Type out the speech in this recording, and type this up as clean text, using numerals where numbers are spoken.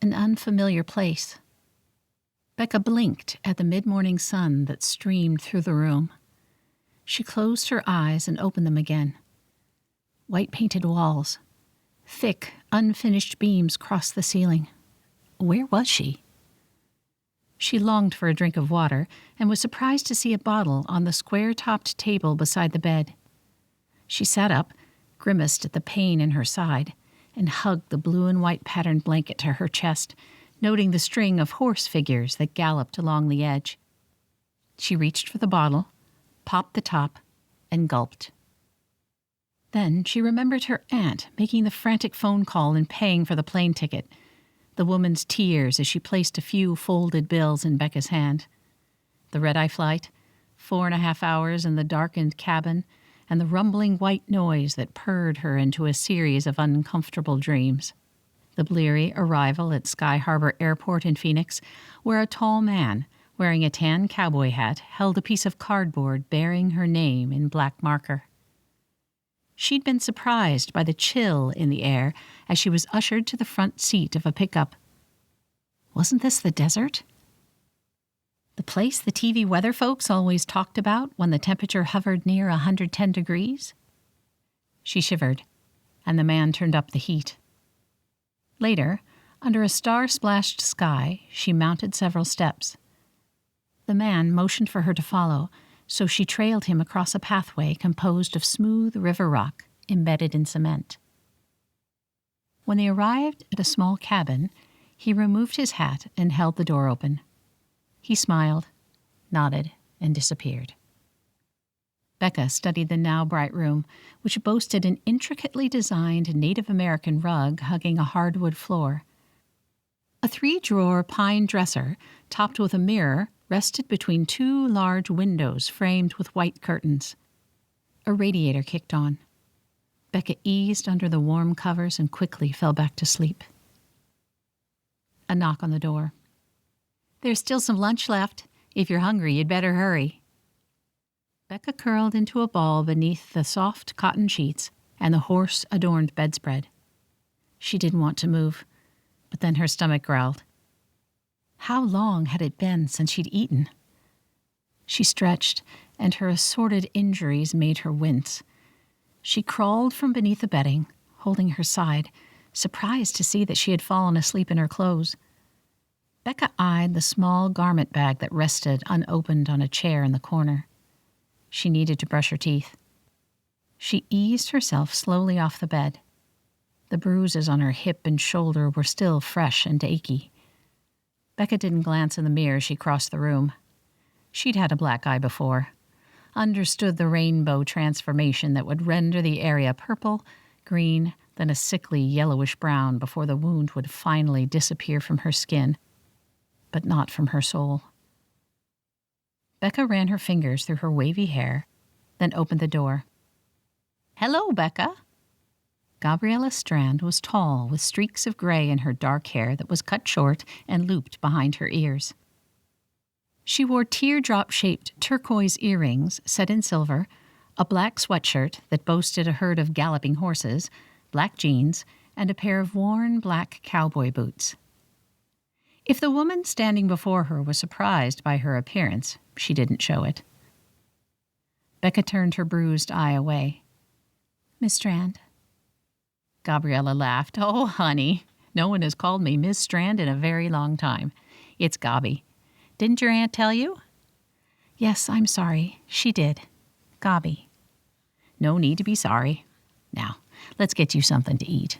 an unfamiliar place. Becca blinked at the mid-morning sun that streamed through the room. She closed her eyes and opened them again. White-painted walls. Thick, unfinished beams crossed the ceiling. Where was she? She longed for a drink of water and was surprised to see a bottle on the square-topped table beside the bed. She sat up, grimaced at the pain in her side, and hugged the blue and white patterned blanket to her chest, noting the string of horse figures that galloped along the edge. She reached for the bottle, popped the top, and gulped. Then she remembered her aunt making the frantic phone call and paying for the plane ticket, the woman's tears as she placed a few folded bills in Becca's hand. The red-eye flight, 4.5 hours in the darkened cabin, and the rumbling white noise that purred her into a series of uncomfortable dreams. The bleary arrival at Sky Harbor Airport in Phoenix, where a tall man, wearing a tan cowboy hat, held a piece of cardboard bearing her name in black marker. She'd been surprised by the chill in the air as she was ushered to the front seat of a pickup. Wasn't this the desert? The place the TV weather folks always talked about when the temperature hovered near 110 degrees? She shivered, and the man turned up the heat. Later, under a star-splashed sky, she mounted several steps. The man motioned for her to follow, so she trailed him across a pathway composed of smooth river rock embedded in cement. When they arrived at a small cabin, he removed his hat and held the door open. He smiled, nodded, and disappeared. Becca studied the now bright room, which boasted an intricately designed Native American rug hugging a hardwood floor. A 3-drawer pine dresser, topped with a mirror, rested between 2 large windows framed with white curtains. A radiator kicked on. Becca eased under the warm covers and quickly fell back to sleep. A knock on the door. "There's still some lunch left. If you're hungry, you'd better hurry." Becca curled into a ball beneath the soft cotton sheets and the horse-adorned bedspread. She didn't want to move, but then her stomach growled. How long had it been since she'd eaten? She stretched, and her assorted injuries made her wince. She crawled from beneath the bedding, holding her side, surprised to see that she had fallen asleep in her clothes. Becca eyed the small garment bag that rested unopened on a chair in the corner. She needed to brush her teeth. She eased herself slowly off the bed. The bruises on her hip and shoulder were still fresh and achy. Becca didn't glance in the mirror as she crossed the room. She'd had a black eye before, understood the rainbow transformation that would render the area purple, green, then a sickly yellowish-brown before the wound would finally disappear from her skin, but not from her soul. Becca ran her fingers through her wavy hair, then opened the door. "Hello, Becca." Gabriella Strand was tall, with streaks of gray in her dark hair that was cut short and looped behind her ears. She wore teardrop-shaped turquoise earrings set in silver, a black sweatshirt that boasted a herd of galloping horses, black jeans, and a pair of worn black cowboy boots. If the woman standing before her was surprised by her appearance, she didn't show it. Becca turned her bruised eye away. "Miss Strand?" Gabriella laughed. "Oh, honey, no one has called me Miss Strand in a very long time. It's Gobby. Didn't your aunt tell you?" "Yes, I'm sorry. She did. Gobby." "No need to be sorry. Now, let's get you something to eat."